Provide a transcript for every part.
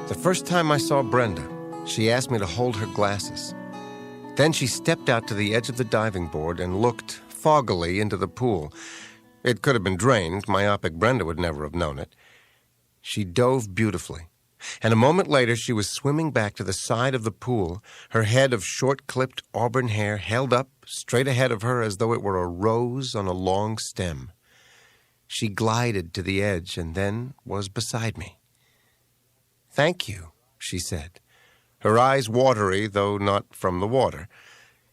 The first time I saw Brenda, she asked me to hold her glasses. Then she stepped out to the edge of the diving board and looked foggily into the pool. It could have been drained. Myopic Brenda would never have known it. She dove beautifully, and a moment later she was swimming back to the side of the pool, her head of short-clipped auburn hair held up straight ahead of her as though it were a rose on a long stem. She glided to the edge and then was beside me. "Thank you," she said, her eyes watery, though not from the water.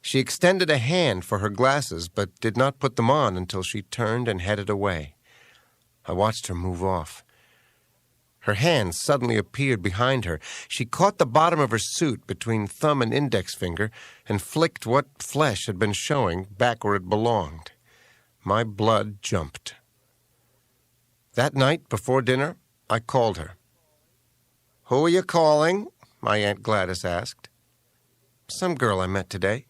She extended a hand for her glasses, but did not put them on until she turned and headed away. I watched her move off. Her hand suddenly appeared behind her. She caught the bottom of her suit between thumb and index finger and flicked what flesh had been showing back where it belonged. My blood jumped. That night, before dinner, I called her. "Who are you calling?" my Aunt Gladys asked. "Some girl I met today."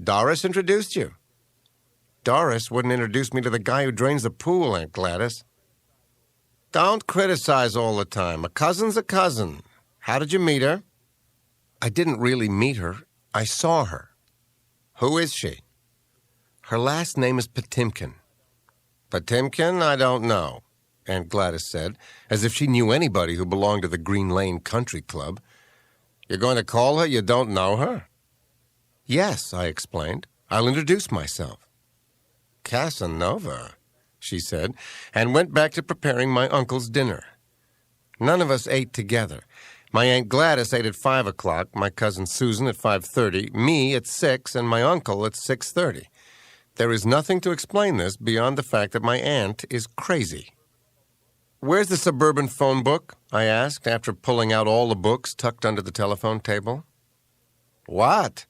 "Doris introduced you?" "Doris wouldn't introduce me to the guy who drains the pool, Aunt Gladys." "Don't criticize all the time. A cousin's a cousin. How did you meet her?" "I didn't really meet her. I saw her." "Who is she?" "Her last name is Patimkin." "Patimkin? I don't know," Aunt Gladys said, as if she knew anybody who belonged to the Green Lane Country Club. "You're going to call her? You don't know her?" "Yes," I explained. "I'll introduce myself." "Casanova," she said, and went back to preparing my uncle's dinner. None of us ate together. My Aunt Gladys ate at 5 o'clock, my cousin Susan at 5:30, me at 6, and my uncle at 6:30. There is nothing to explain this beyond the fact that my aunt is crazy. "Where's the suburban phone book?" I asked, after pulling out all the books tucked under the telephone table. "What?"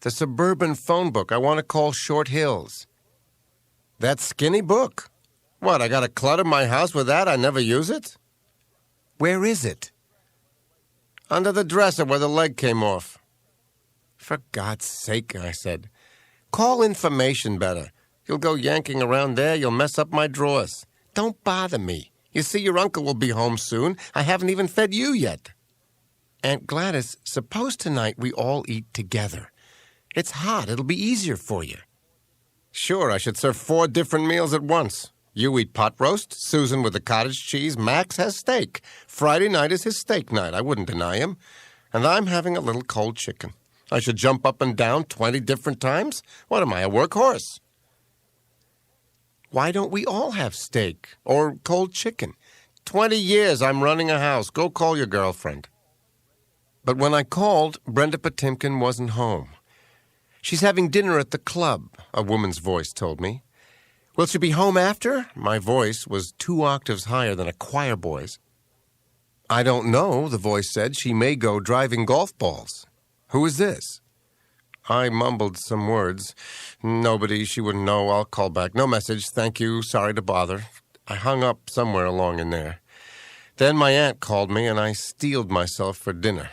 "The suburban phone book. I want to call Short Hills." "That skinny book? What, I got to clutter my house with that? I never use it?" "Where is it?" "Under the dresser where the leg came off." "For God's sake," I said. "Call information better. You'll go yanking around there, you'll mess up my drawers. Don't bother me. You see, your uncle will be home soon. I haven't even fed you yet." "Aunt Gladys, suppose tonight we all eat together. It's hot. It'll be easier for you." "Sure, I should serve 4 different meals at once. You eat pot roast, Susan with the cottage cheese, Max has steak. Friday night is his steak night, I wouldn't deny him. And I'm having a little cold chicken. I should jump up and down 20 different times? What am I, a workhorse?" "Why don't we all have steak or cold chicken? 20 years I'm running a house. Go call your girlfriend." But when I called, Brenda Patimkin wasn't home. "She's having dinner at the club," a woman's voice told me. "Will she be home after?" My voice was 2 octaves higher than a choir boy's. "I don't know," the voice said. "She may go driving golf balls." "Who is this?" I mumbled some words. "Nobody. She wouldn't know. I'll call back. No message. Thank you. Sorry to bother." I hung up somewhere along in there. Then my aunt called me, and I steeled myself for dinner.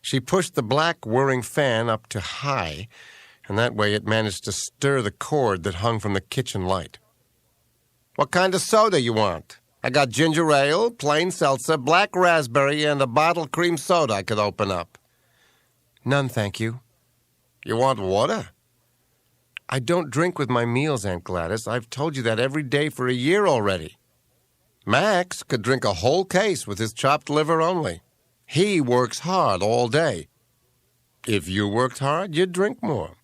She pushed the black whirring fan up to high, and that way it managed to stir the cord that hung from the kitchen light. "What kind of soda you want? I got ginger ale, plain seltzer, black raspberry, and a bottled cream soda I could open up." "None, thank you." "You want water?" "I don't drink with my meals, Aunt Gladys. I've told you that every day for a year already." "Max could drink a whole case with his chopped liver only. He works hard all day. If you worked hard, you'd drink more."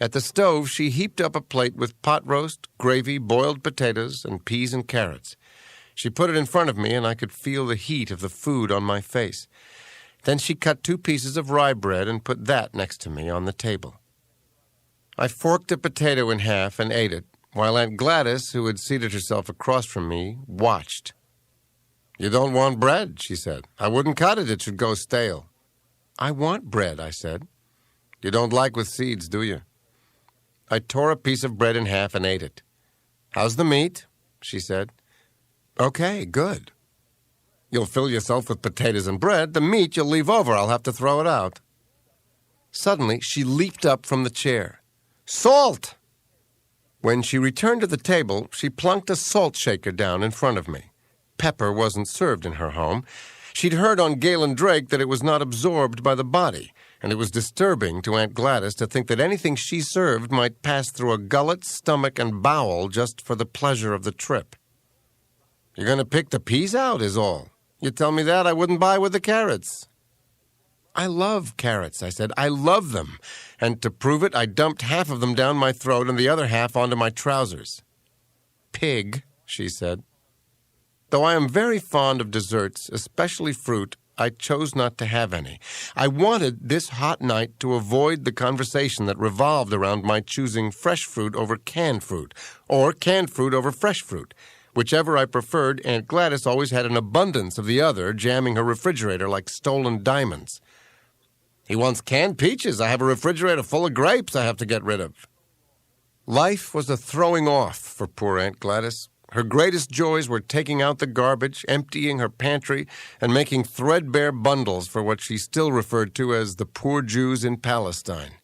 At the stove, she heaped up a plate with pot roast, gravy, boiled potatoes, and peas and carrots. She put it in front of me, and I could feel the heat of the food on my face. Then she cut 2 pieces of rye bread and put that next to me on the table. I forked a potato in half and ate it, while Aunt Gladys, who had seated herself across from me, watched. "You don't want bread," she said. "I wouldn't cut it. It should go stale." "I want bread," I said. "You don't like with seeds, do you?" I tore a piece of bread in half and ate it. "How's the meat?" she said. "Okay, good." "You'll fill yourself with potatoes and bread. The meat you'll leave over. I'll have to throw it out." Suddenly, she leaped up from the chair. "Salt!" When she returned to the table, she plunked a salt shaker down in front of me. Pepper wasn't served in her home, She'd heard on Galen Drake that it was not absorbed by the body, and it was disturbing to Aunt Gladys to think that anything she served might pass through a gullet, stomach, and bowel just for the pleasure of the trip. "You're going to pick the peas out, is all. You tell me that, I wouldn't buy with the carrots." "I love carrots," I said. "I love them." And to prove it, I dumped half of them down my throat and the other half onto my trousers. "Pig," she said. Though I am very fond of desserts, especially fruit, I chose not to have any. I wanted this hot night to avoid the conversation that revolved around my choosing fresh fruit over canned fruit, or canned fruit over fresh fruit. Whichever I preferred, Aunt Gladys always had an abundance of the other, jamming her refrigerator like stolen diamonds. "He wants canned peaches. I have a refrigerator full of grapes I have to get rid of." Life was a throwing off for poor Aunt Gladys. Her greatest joys were taking out the garbage, emptying her pantry, and making threadbare bundles for what she still referred to as the poor Jews in Palestine.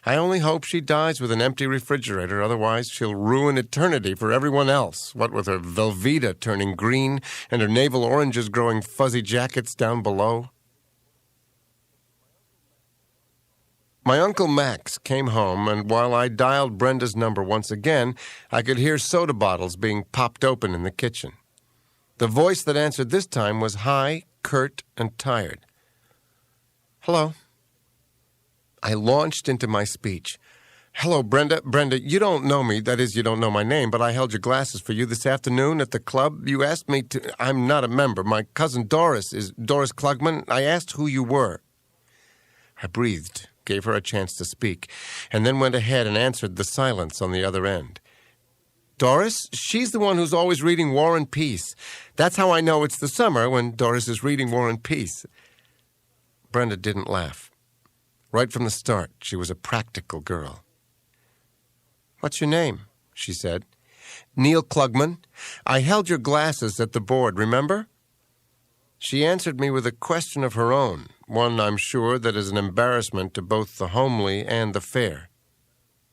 I only hope she dies with an empty refrigerator, otherwise she'll ruin eternity for everyone else, what with her Velveeta turning green and her navel oranges growing fuzzy jackets down below. My Uncle Max came home, and while I dialed Brenda's number once again, I could hear soda bottles being popped open in the kitchen. The voice that answered this time was high, curt, and tired. "Hello." I launched into my speech. "Hello, Brenda. Brenda, you don't know me. That is, you don't know my name, but I held your glasses for you this afternoon at the club. You asked me to... I'm not a member. My cousin Doris is Doris Klugman. I asked who you were." I breathed, gave her a chance to speak, and then went ahead and answered the silence on the other end. "Doris? She's the one who's always reading War and Peace. That's how I know it's the summer, when Doris is reading War and Peace." Brenda didn't laugh. Right from the start, she was a practical girl. "What's your name?" she said. "Neil Klugman. I held your glasses at the board, remember?" She answered me with a question of her own, one, I'm sure, that is an embarrassment to both the homely and the fair.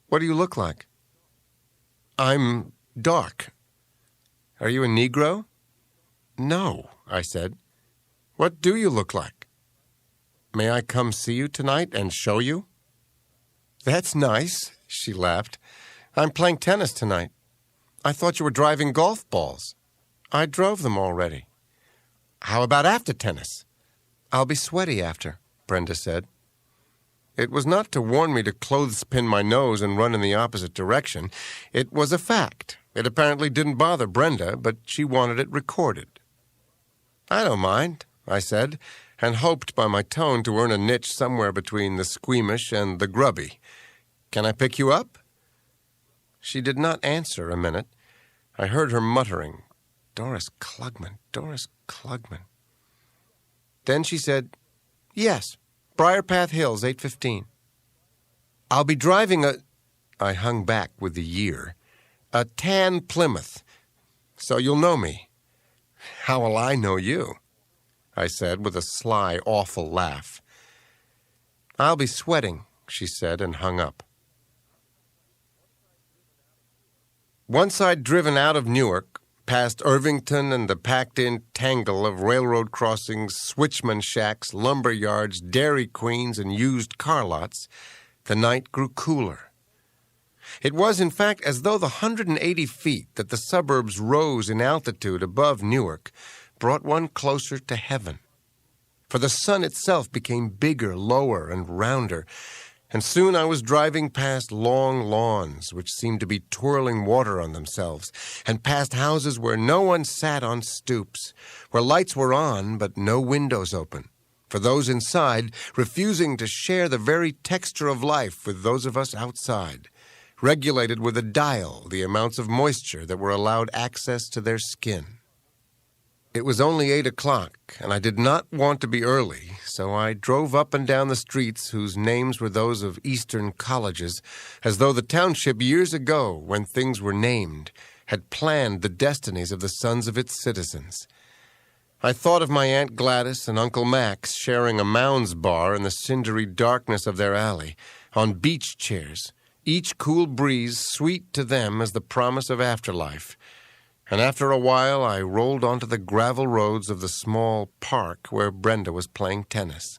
"What do you look like?" "I'm dark." "Are you a Negro?" "No," I said. "What do you look like?" "May I come see you tonight and show you?" "That's nice," she laughed. "I'm playing tennis tonight. I thought you were driving golf balls." "I drove them already." "How about after tennis?" "I'll be sweaty after," Brenda said. It was not to warn me to clothespin my nose and run in the opposite direction. It was a fact. It apparently didn't bother Brenda, but she wanted it recorded. "I don't mind," I said, and hoped by my tone to earn a niche somewhere between the squeamish and the grubby. "Can I pick you up?" She did not answer a minute. I heard her muttering, "Doris Klugman, Doris Klugman." Then she said, "Yes, Briarpath Hills, 8:15. I'll be driving a..." I hung back with the year. "A tan Plymouth. So you'll know me." "How will I know you?" I said with a sly, awful laugh. "I'll be sweating," she said, and hung up. Once I'd driven out of Newark, past Irvington and the packed-in tangle of railroad crossings, switchman shacks, lumber yards, Dairy Queens, and used car lots, the night grew cooler. It was, in fact, as though the 180 feet that the suburbs rose in altitude above Newark brought one closer to heaven. For the sun itself became bigger, lower, and rounder, and soon I was driving past long lawns which seemed to be twirling water on themselves, and past houses where no one sat on stoops, where lights were on but no windows open, for those inside refusing to share the very texture of life with those of us outside, regulated with a dial the amounts of moisture that were allowed access to their skin. It was only 8 o'clock, and I did not want to be early, so I drove up and down the streets whose names were those of Eastern colleges, as though the township years ago, when things were named, had planned the destinies of the sons of its citizens. I thought of my Aunt Gladys and Uncle Max sharing a Mounds bar in the cindery darkness of their alley, on beach chairs, each cool breeze sweet to them as the promise of afterlife. and after a while I rolled onto the gravel roads of the small park where Brenda was playing tennis.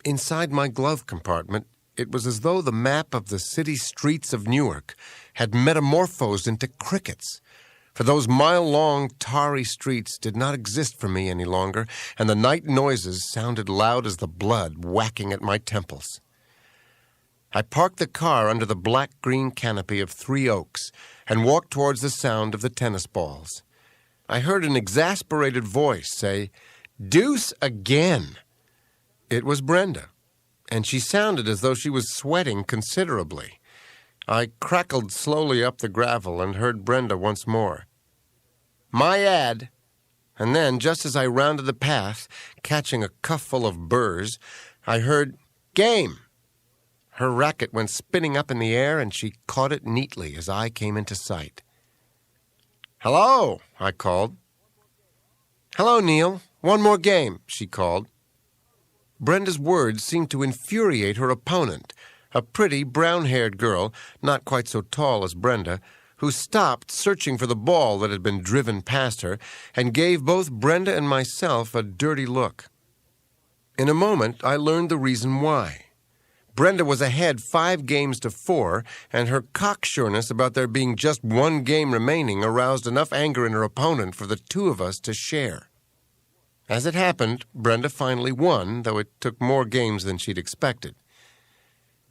Inside my glove compartment, it was as though the map of the city streets of Newark had metamorphosed into crickets, for those mile-long, tarry streets did not exist for me any longer, and the night noises sounded loud as the blood whacking at my temples. I parked the car under the black-green canopy of 3 oaks and walked towards the sound of the tennis balls. I heard an exasperated voice say, "Deuce again!" It was Brenda, and she sounded as though she was sweating considerably. I crackled slowly up the gravel and heard Brenda once more. "My ad." And then, just as I rounded the path, catching a cuffful of burrs, I heard, "Game." Her racket went spinning up in the air, and she caught it neatly as I came into sight. "Hello," I called. "Hello, Neil. One more game," she called. Brenda's words seemed to infuriate her opponent, a pretty, brown-haired girl, not quite so tall as Brenda, who stopped searching for the ball that had been driven past her and gave both Brenda and myself a dirty look. In a moment, I learned the reason why. Brenda was ahead 5-4, and her cocksureness about there being just 1 game remaining aroused enough anger in her opponent for the 2 of us to share. As it happened, Brenda finally won, though it took more games than she'd expected.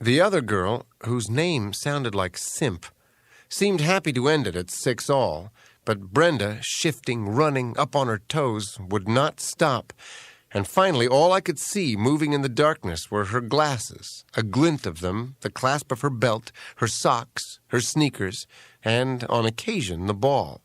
The other girl, whose name sounded like Simp, seemed happy to end it at 6-all, but Brenda, shifting, running, up on her toes, would not stop, and finally all I could see moving in the darkness were her glasses, a glint of them, the clasp of her belt, her socks, her sneakers, and, on occasion, the ball.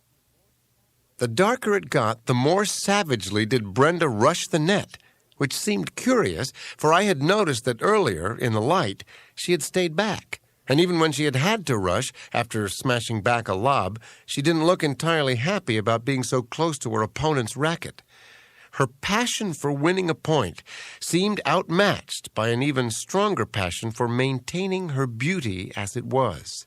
The darker it got, the more savagely did Brenda rush the net, which seemed curious, for I had noticed that earlier, in the light, she had stayed back. And even when she had to rush, after smashing back a lob, she didn't look entirely happy about being so close to her opponent's racket. Her passion for winning a point seemed outmatched by an even stronger passion for maintaining her beauty as it was.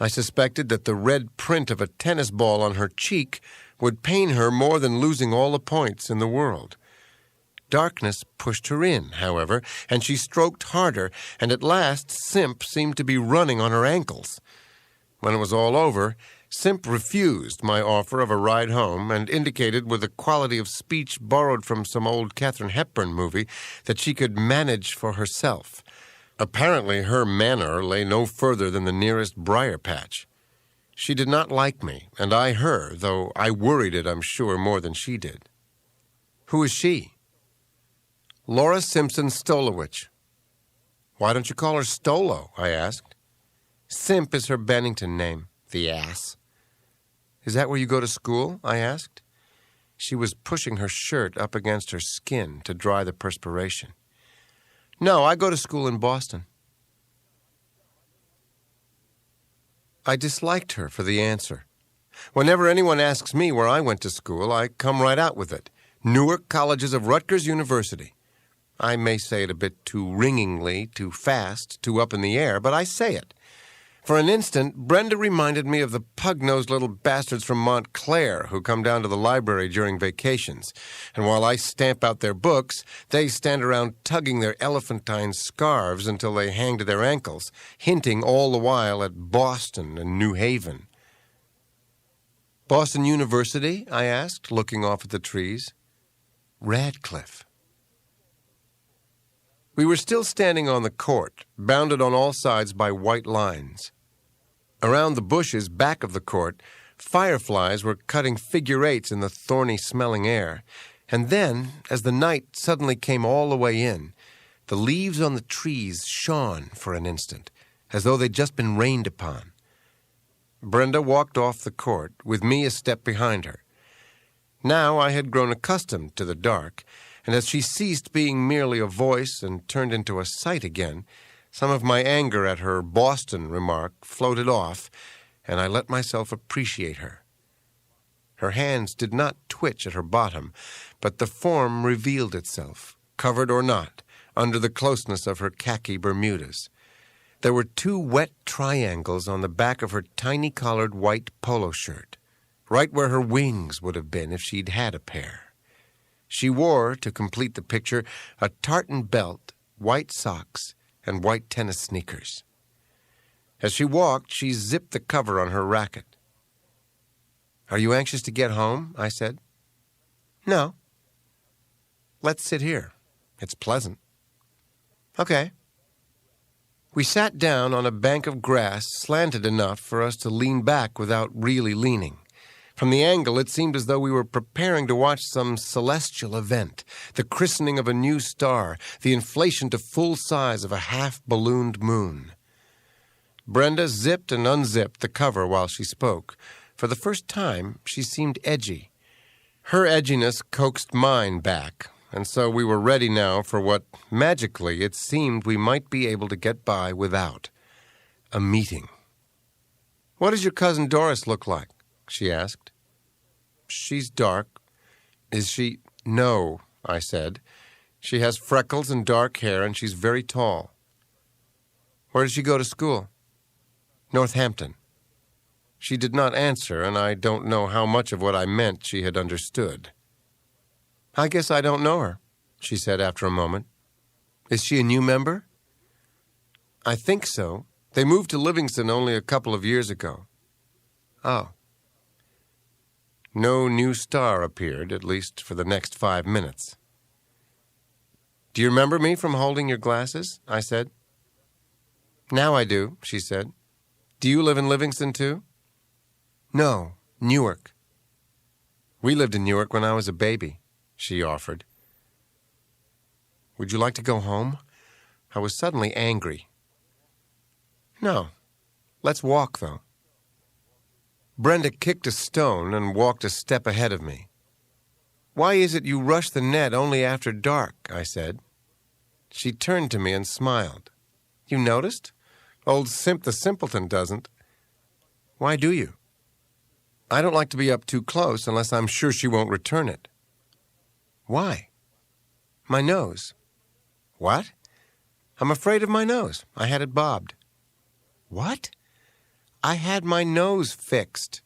I suspected that the red print of a tennis ball on her cheek would pain her more than losing all the points in the world. Darkness pushed her in, however, and she stroked harder, and at last Simp seemed to be running on her ankles. When it was all over, Simp refused my offer of a ride home and indicated with a quality of speech borrowed from some old Katharine Hepburn movie that she could manage for herself. Apparently her manor lay no further than the nearest briar patch. She did not like me, and I her, though I worried it, I'm sure, more than she did. "Who is she?" "Laura Simpson Stolowich." "Why don't you call her Stolo?" I asked. "Simp is her Bennington name, the ass." "Is that where you go to school?" I asked. She was pushing her shirt up against her skin to dry the perspiration. "No, I go to school in Boston." I disliked her for the answer. Whenever anyone asks me where I went to school, I come right out with it. Newark Colleges of Rutgers University. I may say it a bit too ringingly, too fast, too up in the air, but I say it. For an instant, Brenda reminded me of the pug-nosed little bastards from Montclair who come down to the library during vacations. And while I stamp out their books, they stand around tugging their elephantine scarves until they hang to their ankles, hinting all the while at Boston and New Haven. "Boston University?" I asked, looking off at the trees. "Radcliffe." We were still standing on the court, bounded on all sides by white lines. Around the bushes back of the court, fireflies were cutting figure eights in the thorny-smelling air. And then, as the night suddenly came all the way in, the leaves on the trees shone for an instant, as though they'd just been rained upon. Brenda walked off the court, with me a step behind her. Now I had grown accustomed to the dark, and as she ceased being merely a voice and turned into a sight again, some of my anger at her Boston remark floated off, and I let myself appreciate her. Her hands did not twitch at her bottom, but the form revealed itself, covered or not, under the closeness of her khaki Bermudas. There were 2 wet triangles on the back of her tiny-collared white polo shirt. right where her wings would have been if she'd had a pair. She wore, to complete the picture, a tartan belt, white socks, and white tennis sneakers. As she walked, she zipped the cover on her racket. "Are you anxious to get home?" I said. "No." "Let's sit here. It's pleasant." "Okay." We sat down on a bank of grass slanted enough for us to lean back without really leaning. From the angle, it seemed as though we were preparing to watch some celestial event, the christening of a new star, the inflation to full size of a half-ballooned moon. Brenda zipped and unzipped the cover while she spoke. For the first time, she seemed edgy. Her edginess coaxed mine back, and so we were ready now for what, magically, it seemed we might be able to get by without. A meeting. "What does your cousin Doris look like?" she asked. "She's dark." "Is she—" "No," I said. "She has freckles and dark hair, and she's very tall." "Where does she go to school?" "Northampton." She did not answer, and I don't know how much of what I meant she had understood. "I guess I don't know her," she said after a moment. "Is she a new member?" "I think so. They moved to Livingston only a couple of years ago." "Oh." No new star appeared, at least for the next 5 minutes. "Do you remember me from holding your glasses?" I said. "Now I do," she said. "Do you live in Livingston, too?" "No, Newark." "We lived in Newark when I was a baby," she offered. "Would you like to go home?" I was suddenly angry. "No. Let's walk, though." Brenda kicked a stone and walked a step ahead of me. "Why is it you rush the net only after dark?" I said. She turned to me and smiled. "You noticed? Old Simp the Simpleton doesn't." "Why do you?" "I don't like to be up too close unless I'm sure she won't return it." "Why?" "My nose." "What?" "I'm afraid of my nose. I had it bobbed." "What?" "I had my nose fixed."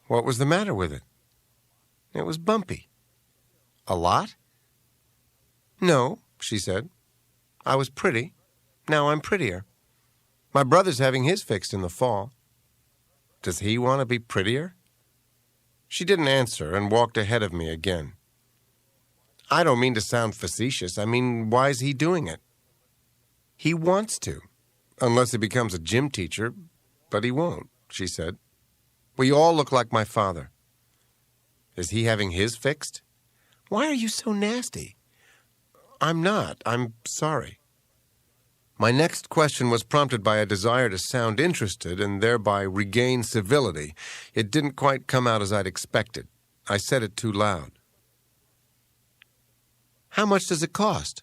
"What was the matter with it?" "It was bumpy." "A lot?" "No," she said. "I was pretty. Now I'm prettier. My brother's having his fixed in the fall." "Does he want to be prettier?" She didn't answer and walked ahead of me again. "I don't mean to sound facetious. I mean, why's he doing it?" "He wants to, unless he becomes a gym teacher, but he won't," she said. "We all look like my father." "Is he having his fixed?" "Why are you so nasty?" "I'm not. I'm sorry." My next question was prompted by a desire to sound interested and thereby regain civility. It didn't quite come out as I'd expected. I said it too loud. "How much does it cost?"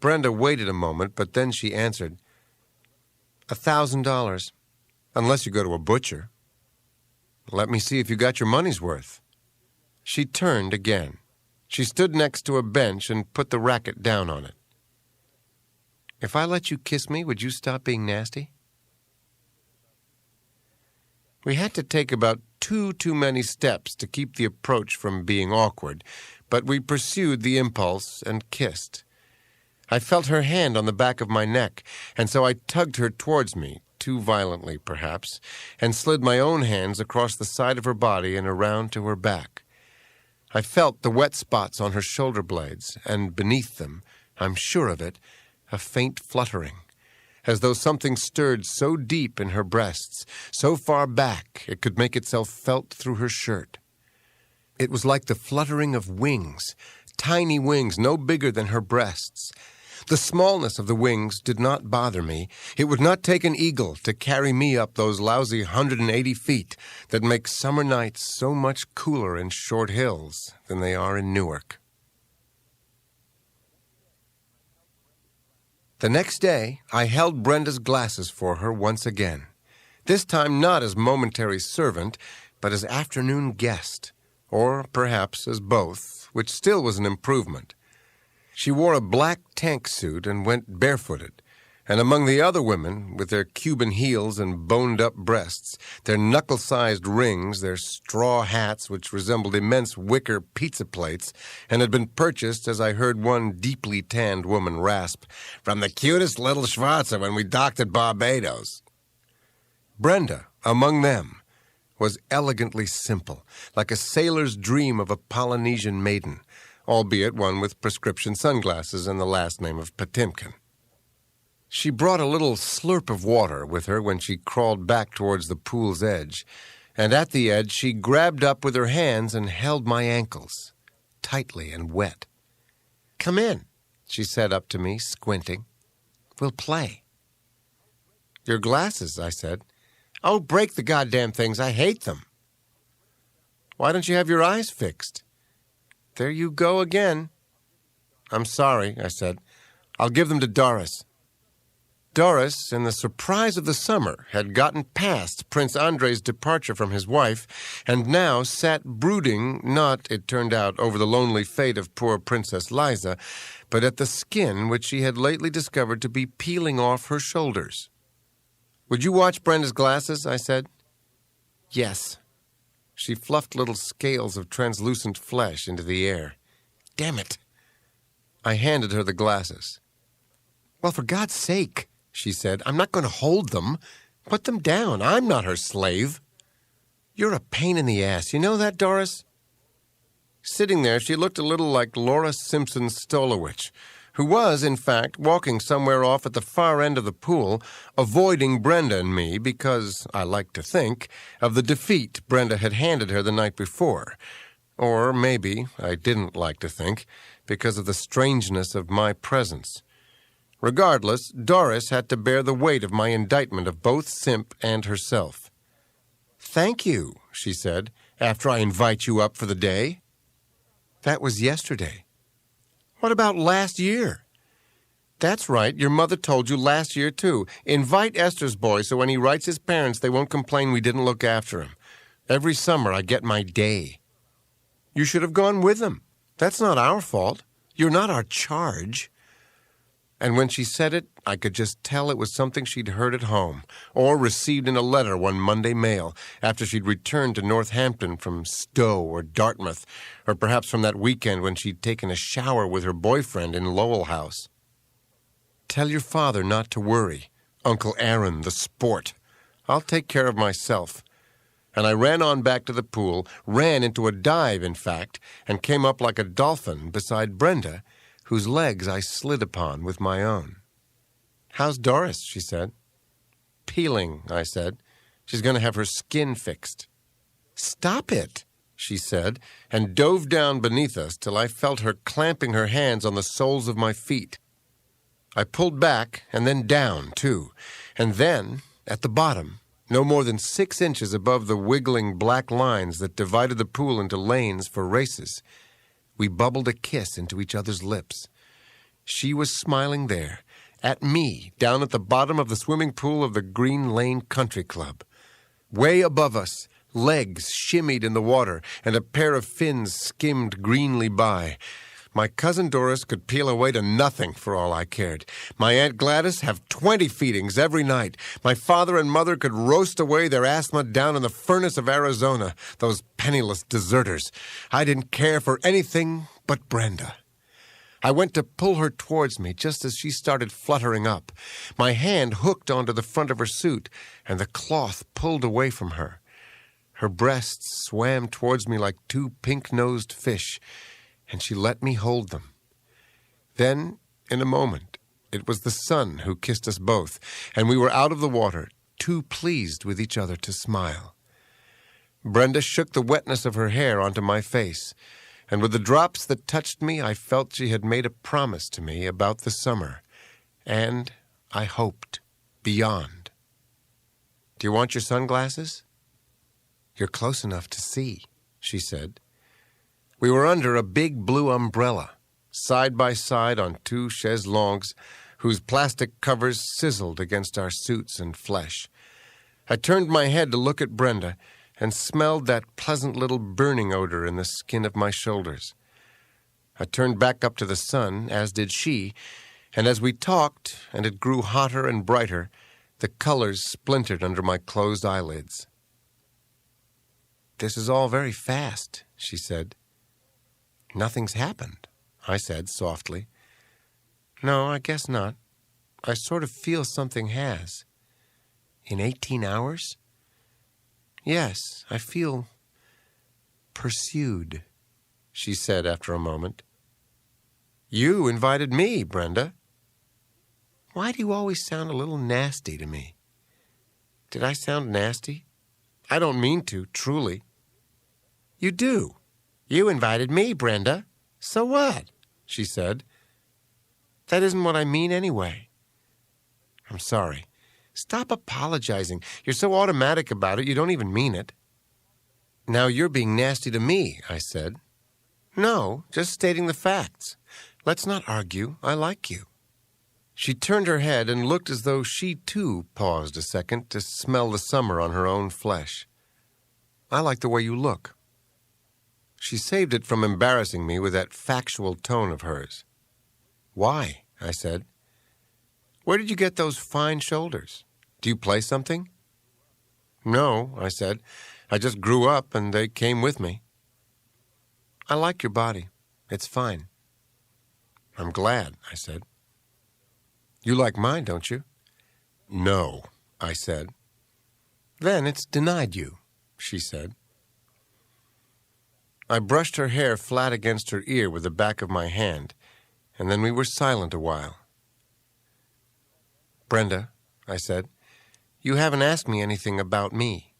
Brenda waited a moment, but then she answered, $1,000, unless you go to a butcher." "Let me see if you got your money's worth." She turned again. She stood next to a bench and put the racket down on it. "If I let you kiss me, would you stop being nasty?" We had to take about too many steps to keep the approach from being awkward, but we pursued the impulse and kissed. I felt her hand on the back of my neck, and so I tugged her towards me, too violently perhaps, and slid my own hands across the side of her body and around to her back. I felt the wet spots on her shoulder blades, and beneath them, I'm sure of it, a faint fluttering, as though something stirred so deep in her breasts, so far back it could make itself felt through her shirt. It was like the fluttering of wings, tiny wings no bigger than her breasts. The smallness of the wings did not bother me. It would not take an eagle to carry me up those lousy 180 feet that make summer nights so much cooler in Short Hills than they are in Newark. The next day, I held Brenda's glasses for her once again, this time not as momentary servant, but as afternoon guest, or perhaps as both, which still was an improvement. She wore a black tank suit and went barefooted, And among the other women, with their Cuban heels and boned-up breasts, their knuckle-sized rings, their straw hats which resembled immense wicker pizza plates, and had been purchased, as I heard one deeply tanned woman rasp, "from the cutest little Schwarzer when we docked at Barbados." Brenda, among them, was elegantly simple, like a sailor's dream of a Polynesian maiden, albeit one with prescription sunglasses and the last name of Patimkin. She brought a little slurp of water with her when she crawled back towards the pool's edge, and at the edge she grabbed up with her hands and held my ankles, tightly and wet. "Come in," she said up to me, squinting. "We'll play." "Your glasses," I said. "Oh, break the goddamn things. I hate them." "Why don't you have your eyes fixed?" "There you go again." "I'm sorry," I said. "I'll give them to Doris." Doris, in the surprise of the summer, had gotten past Prince Andrei's departure from his wife, and now sat brooding, not, it turned out, over the lonely fate of poor Princess Liza, but at the skin which she had lately discovered to be peeling off her shoulders. "Would you watch Brenda's glasses?" I said. "Yes." She fluffed little scales of translucent flesh into the air. "Damn it." I handed her the glasses. "Well, for God's sake," she said, "I'm not going to hold them. Put them down. I'm not her slave." "You're a pain in the ass. You know that, Doris?" Sitting there, she looked a little like Laura Simpson Stolowich, who was, in fact, walking somewhere off at the far end of the pool, avoiding Brenda and me because, I like to think, of the defeat Brenda had handed her the night before. Or maybe, I didn't like to think, because of the strangeness of my presence. Regardless, Doris had to bear the weight of my indictment of both Simp and herself. "Thank you," she said, "after I invite you up for the day." "That was yesterday." "What about last year?" "That's right. Your mother told you last year, too. Invite Esther's boy so when he writes his parents they won't complain we didn't look after him. Every summer I get my day." "You should have gone with him. That's not our fault. You're not our charge." And when she said it, I could just tell it was something she'd heard at home, or received in a letter one Monday mail, after she'd returned to Northampton from Stowe or Dartmouth, or perhaps from that weekend when she'd taken a shower with her boyfriend in Lowell House. "Tell your father not to worry, Uncle Aaron, the sport. I'll take care of myself." And I ran on back to the pool, ran into a dive, in fact, and came up like a dolphin beside Brenda, whose legs I slid upon with my own. "How's Doris?" she said. "Peeling," I said. "She's going to have her skin fixed." "Stop it," she said, and dove down beneath us till I felt her clamping her hands on the soles of my feet. I pulled back, and then down, too, and then, at the bottom, no more than 6 inches above the wiggling black lines that divided the pool into lanes for races, we bubbled a kiss into each other's lips. She was smiling there, at me, down at the bottom of the swimming pool of the Green Lane Country Club. Way above us, legs shimmied in the water, and a pair of fins skimmed greenly by. My cousin Doris could peel away to nothing for all I cared. My Aunt Gladys have 20 feedings every night. My father and mother could roast away their asthma down in the furnace of Arizona, those penniless deserters. I didn't care for anything but Brenda. I went to pull her towards me just as she started fluttering up. My hand hooked onto the front of her suit, and the cloth pulled away from her. Her breasts swam towards me like 2 pink-nosed fish, and she let me hold them. Then, in a moment, it was the sun who kissed us both, and we were out of the water, too pleased with each other to smile. Brenda shook the wetness of her hair onto my face, and with the drops that touched me, I felt she had made a promise to me about the summer, and, I hoped, beyond. "Do you want your sunglasses?" "You're close enough to see," she said. We were under a big blue umbrella, side by side on 2 chaises longues, whose plastic covers sizzled against our suits and flesh. I turned my head to look at Brenda and smelled that pleasant little burning odor in the skin of my shoulders. I turned back up to the sun, as did she, And as we talked, and it grew hotter and brighter, the colors splintered under my closed eyelids. "This is all very fast," she said. "Nothing's happened," I said softly. "No, I guess not. I sort of feel something has." "In 18 hours?" "Yes, I feel pursued," she said after a moment. "You invited me, Brenda." "Why do you always sound a little nasty to me?" "Did I sound nasty?" "I don't mean to, truly." "You do. You invited me, Brenda. So what?" she said. "That isn't what I mean anyway." "I'm sorry. Stop apologizing. You're so automatic about it, you don't even mean it." "Now you're being nasty to me," I said. "No, just stating the facts. Let's not argue. I like you." She turned her head and looked as though she, too, paused a second to smell the summer on her own flesh. "I like the way you look." She saved it from embarrassing me with that factual tone of hers. "Why?" I said. "Where did you get those fine shoulders? Do you play something?" "No," I said. "I just grew up and they came with me." "I like your body. It's fine." "I'm glad," I said. "You like mine, don't you?" "No," I said. "Then it's denied you," she said. I brushed her hair flat against her ear with the back of my hand, and then we were silent a while. "Brenda," I said, "you haven't asked me anything about me."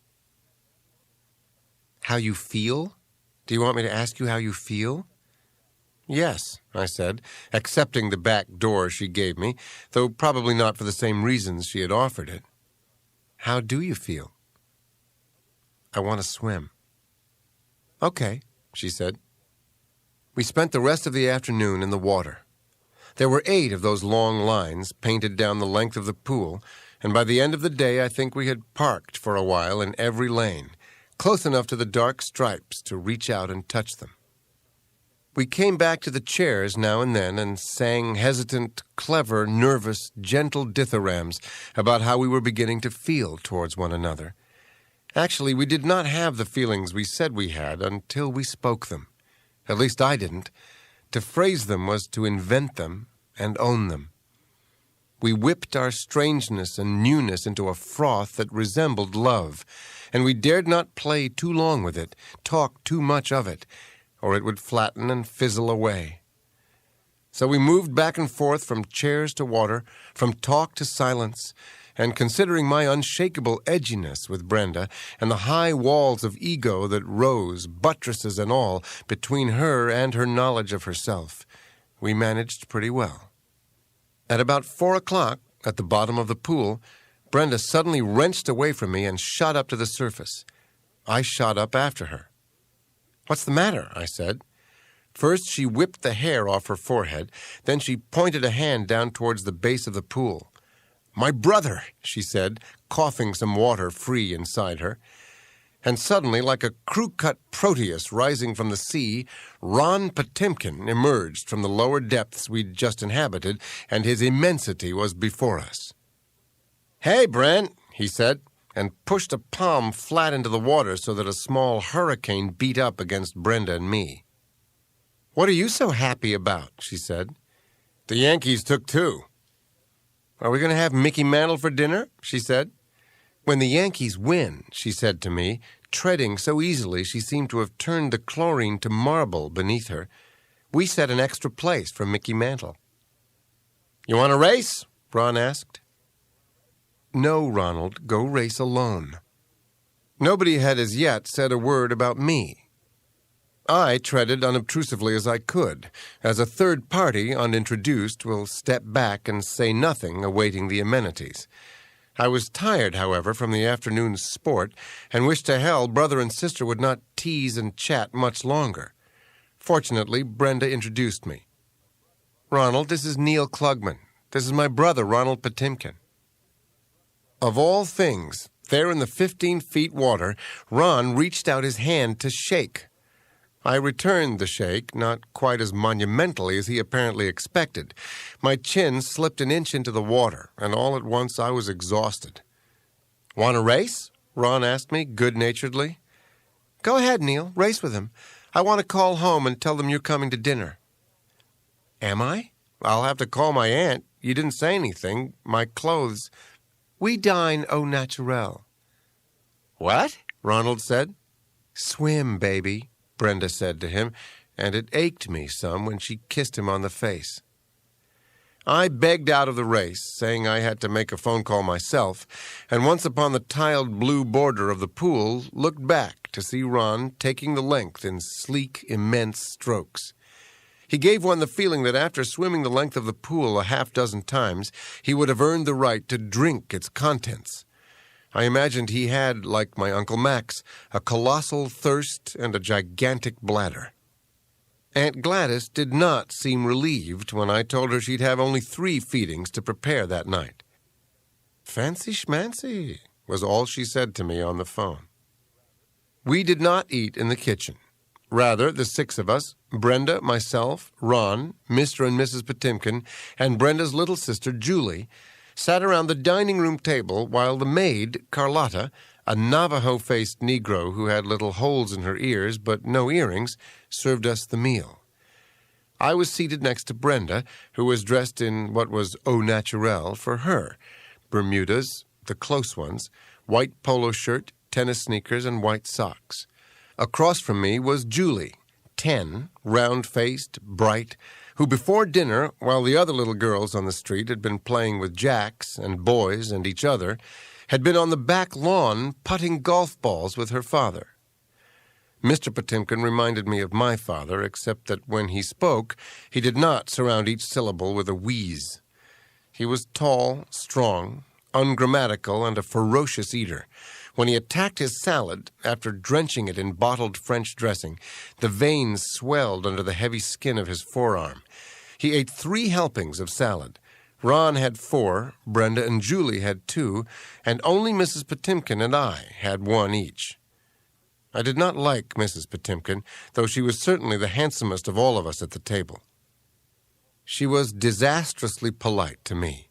"How you feel? Do you want me to ask you how you feel?" "Yes," I said, accepting the back door she gave me, though probably not for the same reasons she had offered it. "How do you feel?" "I want to swim." "Okay," she said. We spent the rest of the afternoon in the water. There were 8 of those long lines painted down the length of the pool, and by the end of the day I think we had parked for a while in every lane, close enough to the dark stripes to reach out and touch them. We came back to the chairs now and then and sang hesitant, clever, nervous, gentle dithyrambs about how we were beginning to feel towards one another. Actually, we did not have the feelings we said we had until we spoke them. At least I didn't. To phrase them was to invent them and own them. We whipped our strangeness and newness into a froth that resembled love, and we dared not play too long with it, talk too much of it, or it would flatten and fizzle away. So we moved back and forth from chairs to water, from talk to silence, and considering my unshakable edginess with Brenda and the high walls of ego that rose, buttresses and all, between her and her knowledge of herself, we managed pretty well. At about 4 o'clock, at the bottom of the pool, Brenda suddenly wrenched away from me and shot up to the surface. I shot up after her. "What's the matter?" I said. First, she whipped the hair off her forehead. Then she pointed a hand down towards the base of the pool. "My brother," she said, coughing some water free inside her. And suddenly, like a crew-cut Proteus rising from the sea, Ron Patimkin emerged from the lower depths we'd just inhabited, and his immensity was before us. "Hey, Brent," he said, and pushed a palm flat into the water so that a small hurricane beat up against Brenda and me. "What are you so happy about?" she said. "The Yankees took 2. "Are we going to have Mickey Mantle for dinner?" she said. "When the Yankees win," she said to me, treading so easily she seemed to have turned the chlorine to marble beneath her, "we set an extra place for Mickey Mantle." "You want to race?" Ron asked. "No, Ronald, go race alone." Nobody had as yet said a word about me. I treaded unobtrusively as I could, as a third party, unintroduced, will step back and say nothing, awaiting the amenities. I was tired, however, from the afternoon's sport, and wished to hell brother and sister would not tease and chat much longer. Fortunately, Brenda introduced me. "Ronald, this is Neil Klugman. This is my brother, Ronald Patimkin." Of all things, there in the 15 feet water, Ron reached out his hand to shake. I returned the shake, not quite as monumentally as he apparently expected. My chin slipped an inch into the water, and all at once I was exhausted. "Want a race?" Ron asked me good-naturedly. "Go ahead, Neil. Race with him. I want to call home and tell them you're coming to dinner." "Am I? I'll have to call my aunt. You didn't say anything. My clothes—" "We dine au naturel." "What?" Ronald said. "Swim, baby," Brenda said to him, and it ached me some when she kissed him on the face. I begged out of the race, saying I had to make a phone call myself, and once upon the tiled blue border of the pool, looked back to see Ron taking the length in sleek, immense strokes. He gave one the feeling that after swimming the length of the pool a half-dozen times, he would have earned the right to drink its contents. I imagined he had, like my Uncle Max, a colossal thirst and a gigantic bladder. Aunt Gladys did not seem relieved when I told her she'd have only 3 feedings to prepare that night. "Fancy schmancy," was all she said to me on the phone. We did not eat in the kitchen. Rather, the 6 of us, Brenda, myself, Ron, Mr. and Mrs. Patimkin, and Brenda's little sister, Julie, sat around the dining room table while the maid, Carlotta, a Navajo-faced Negro who had little holes in her ears but no earrings, served us the meal. I was seated next to Brenda, who was dressed in what was au naturel for her: Bermudas, the close ones, white polo shirt, tennis sneakers, and white socks. Across from me was Julie, 10, round-faced, bright, who before dinner, while the other little girls on the street had been playing with jacks and boys and each other, had been on the back lawn putting golf balls with her father. Mr. Patimkin reminded me of my father, except that when he spoke, he did not surround each syllable with a wheeze. He was tall, strong, ungrammatical, and a ferocious eater. When he attacked his salad, after drenching it in bottled French dressing, the veins swelled under the heavy skin of his forearm. He ate 3 helpings of salad. Ron had 4, Brenda and Julie had 2, and only Mrs. Patimkin and I had 1 each. I did not like Mrs. Patimkin, though she was certainly the handsomest of all of us at the table. She was disastrously polite to me,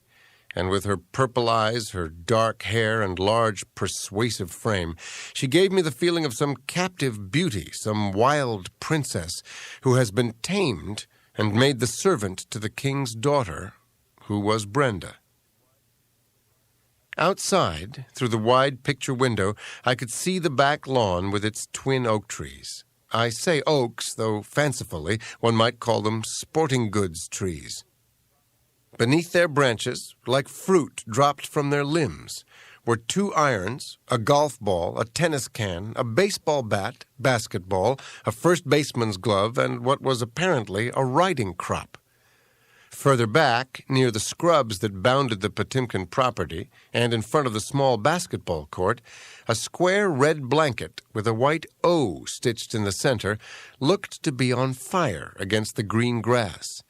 and with her purple eyes, her dark hair, and large, persuasive frame, she gave me the feeling of some captive beauty, some wild princess who has been tamed and made the servant to the king's daughter, who was Brenda. Outside, through the wide picture window, I could see the back lawn with its twin oak trees. I say oaks, though fancifully one might call them sporting goods trees. Beneath their branches, like fruit dropped from their limbs, were 2 irons, a golf ball, a tennis can, a baseball bat, basketball, a first baseman's glove, and what was apparently a riding crop. Further back, near the scrubs that bounded the Patimkin property, and in front of the small basketball court, a square red blanket with a white O stitched in the center looked to be on fire against the green grass.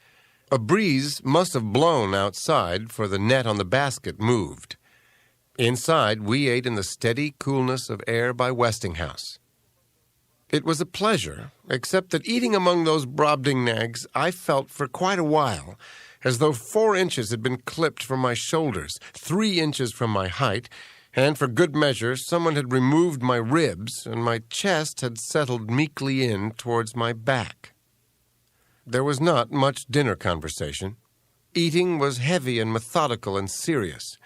A breeze must have blown outside, for the net on the basket moved. Inside, we ate in the steady coolness of air by Westinghouse. It was a pleasure, except that eating among those Brobdingnags, I felt for quite a while as though 4 inches had been clipped from my shoulders, 3 inches from my height, and for good measure someone had removed my ribs, and my chest had settled meekly in towards my back. There was not much dinner conversation. Eating was heavy and methodical and serious,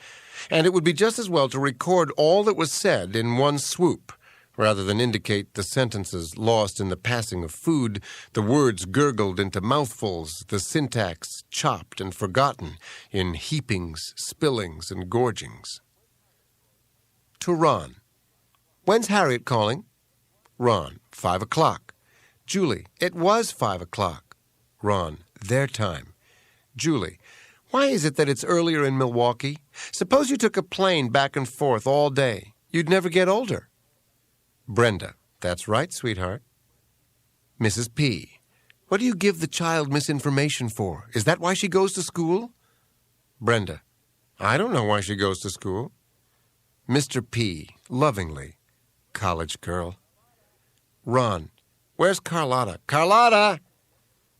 and it would be just as well to record all that was said in one swoop, rather than indicate the sentences lost in the passing of food, the words gurgled into mouthfuls, the syntax chopped and forgotten in heapings, spillings, and gorgings. To Ron. "When's Harriet calling?" Ron. 5 o'clock. Julie. "It was 5 o'clock. Ron. Their time. Julie. "Why is it that it's earlier in Milwaukee? Suppose you took a plane back and forth all day. You'd never get older." Brenda. "That's right, sweetheart." Mrs. P. "What do you give the child misinformation for? Is that why she goes to school?" Brenda. "I don't know why she goes to school." Mr. P. lovingly. "College girl." Ron. Where's Carlotta? Carlotta!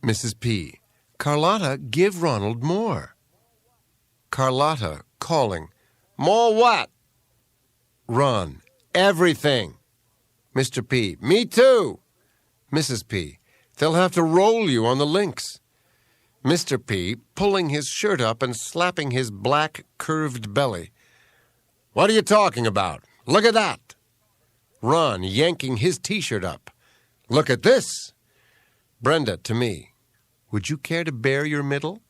Mrs. P. Carlotta, give Ronald more. Carlotta, calling. More what? Ron, everything. Mr. P. Me too. Mrs. P. They'll have to roll you on the links. Mr. P. pulling his shirt up and slapping his black, curved belly. What are you talking about? Look at that. Ron yanking his T-shirt up. Look at this. Brenda to me. Would you care to bare your middle?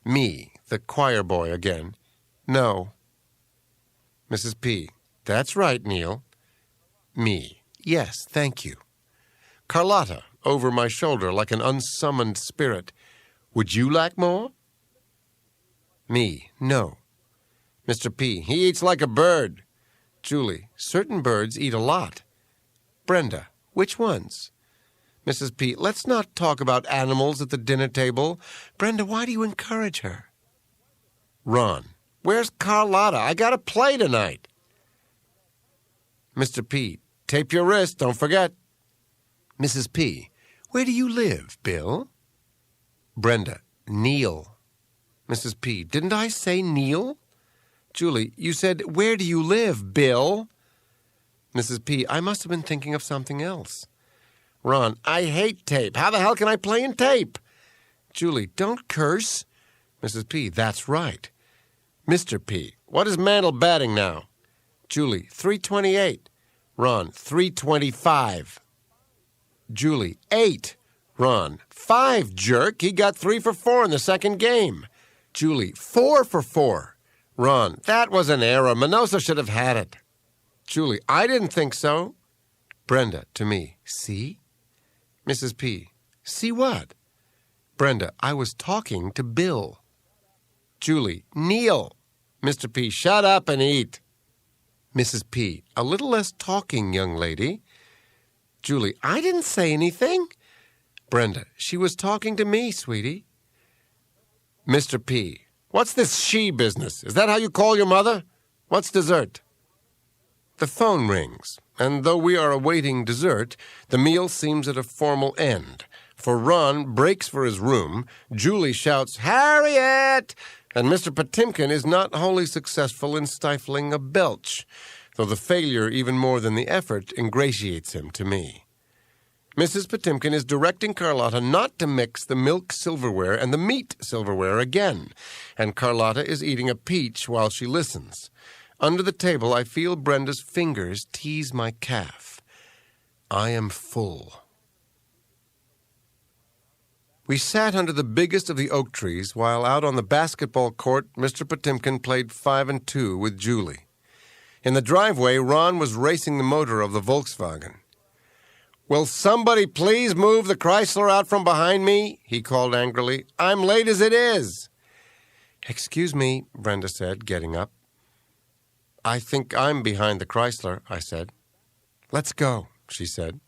Me, the choir boy again. No. Mrs. P. That's right, Neil. Me. Yes, thank you. Carlotta, over my shoulder like an unsummoned spirit. Would you like more? Me. No. Mr. P. He eats like a bird. Julie. Certain birds eat a lot. Brenda. Which ones? Mrs. P. Let's not talk about animals at the dinner table. Brenda, why do you encourage her? Ron. Where's Carlotta? I gotta play tonight. Mr. P. Tape your wrist, don't forget. Mrs. P. Where do you live, Bill? Brenda. Neil. Mrs. P. Didn't I say Neil? Julie. You said, where do you live, Bill? Mrs. P. I must have been thinking of something else. Ron. I hate tape. How the hell can I play in tape? Julie. Don't curse. Mrs. P. That's right. Mr. P. What is Mantle batting now? Julie. 328. Ron. 325. Julie. 8. Ron. 5, jerk. He got 3 for 4 in the second game. Julie. 4 for 4. Ron. That was an error. Minosa should have had it. Julie. I didn't think so. Brenda to me. See? Mrs. P. See what? Brenda. I was talking to Bill. Julie. Neil. Mr. P. Shut up and eat. Mrs. P. A little less talking, young lady. Julie. I didn't say anything. Brenda. She was talking to me, sweetie. Mr. P. What's this she business? Is that how you call your mother? What's dessert? The phone rings, and though we are awaiting dessert, the meal seems at a formal end. For Ron breaks for his room, Julie shouts, Harriet! And Mr. Patimkin is not wholly successful in stifling a belch, though the failure, even more than the effort, ingratiates him to me. Mrs. Patimkin is directing Carlotta not to mix the milk silverware and the meat silverware again, and Carlotta is eating a peach while she listens. Under the table, I feel Brenda's fingers tease my calf. I am full. We sat under the biggest of the oak trees while out on the basketball court, Mr. Patimkin played 5 and 2 with Julie. In the driveway, Ron was racing the motor of the Volkswagen. Will somebody please move the Chrysler out from behind me? He called angrily. I'm late as it is. Excuse me, Brenda said, getting up. I think I'm behind the Chrysler, I said. Let's go, she said.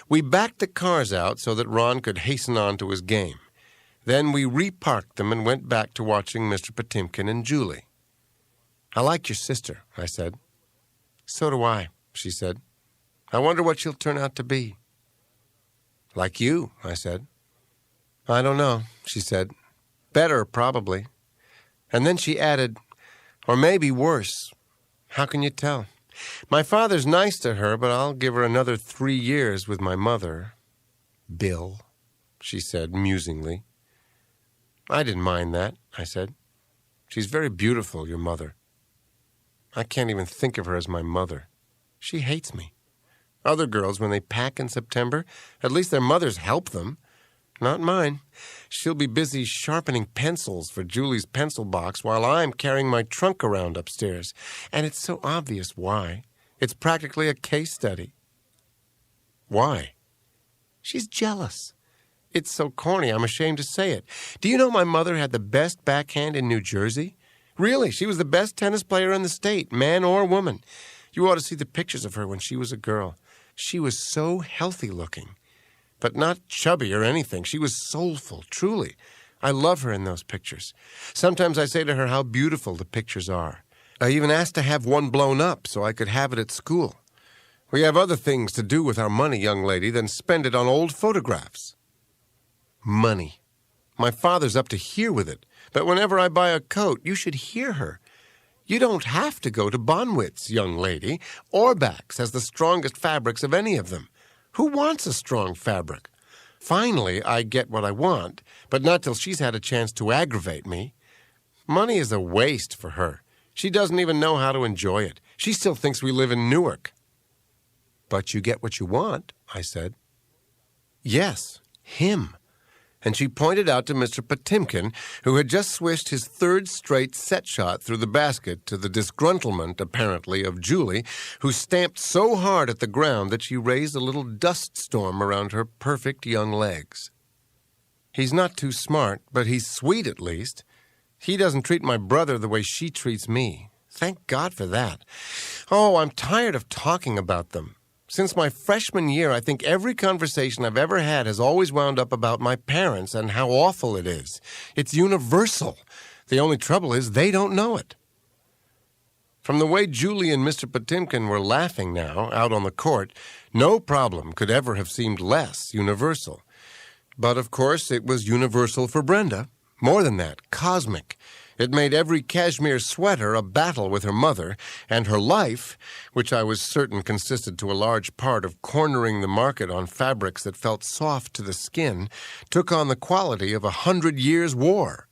We backed the cars out so that Ron could hasten on to his game. Then we reparked them and went back to watching Mr. Patimkin and Julie. I like your sister, I said. So do I, she said. I wonder what she'll turn out to be. Like you, I said. I don't know, she said. Better, probably. And then she added, or maybe worse. How can you tell? My father's nice to her, but I'll give her another 3 years with my mother. Bill, she said musingly. I didn't mind that, I said. She's very beautiful, your mother. I can't even think of her as my mother. She hates me. Other girls, when they pack in September, at least their mothers help them. Not mine. She'll be busy sharpening pencils for Julie's pencil box while I'm carrying my trunk around upstairs. And it's so obvious why. It's practically a case study. Why? She's jealous. It's so corny, I'm ashamed to say it. Do you know my mother had the best backhand in New Jersey? Really, she was the best tennis player in the state, man or woman. You ought to see the pictures of her when she was a girl. She was so healthy looking. But not chubby or anything. She was soulful, truly. I love her in those pictures. Sometimes I say to her how beautiful the pictures are. I even asked to have one blown up so I could have it at school. We have other things to do with our money, young lady, than spend it on old photographs. Money. My father's up to here with it, but whenever I buy a coat, you should hear her. You don't have to go to Bonwitz, young lady. Orbach has the strongest fabrics of any of them. Who wants a strong fabric? Finally, I get what I want, but not till she's had a chance to aggravate me. Money is a waste for her. She doesn't even know how to enjoy it. She still thinks we live in Newark. But you get what you want, I said. Yes, him. And she pointed out to Mr. Patimkin, who had just swished his third straight set shot through the basket to the disgruntlement, apparently, of Julie, who stamped so hard at the ground that she raised a little dust storm around her perfect young legs. He's not too smart, but he's sweet at least. He doesn't treat my brother the way she treats me. Thank God for that. Oh, I'm tired of talking about them. Since my freshman year, I think every conversation I've ever had has always wound up about my parents and how awful it is. It's universal. The only trouble is they don't know it. From the way Julie and Mr. Patimkin were laughing now, out on the court, no problem could ever have seemed less universal. But, of course, it was universal for Brenda. More than that, cosmic. It made every cashmere sweater a battle with her mother, and her life, which I was certain consisted to a large part of cornering the market on fabrics that felt soft to the skin, took on the quality of 100 years' war.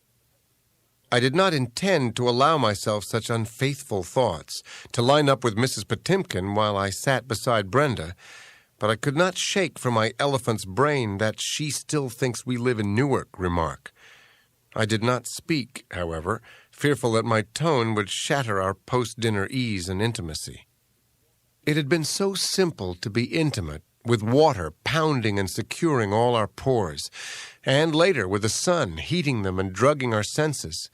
I did not intend to allow myself such unfaithful thoughts, to line up with Mrs. Patimkin while I sat beside Brenda, but I could not shake from my elephant's brain that she still thinks we live in Newark remark. I did not speak, however, fearful that my tone would shatter our post-dinner ease and intimacy. It had been so simple to be intimate, with water pounding and securing all our pores, and later with the sun heating them and drugging our senses.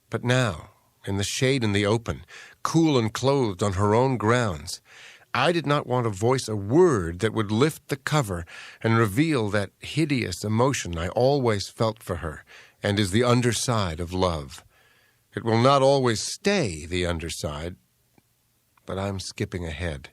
But now, in the shade in the open, cool and clothed on her own grounds, I did not want to voice a word that would lift the cover and reveal that hideous emotion I always felt for her, and is the underside of love. It will not always stay the underside, but I'm skipping ahead.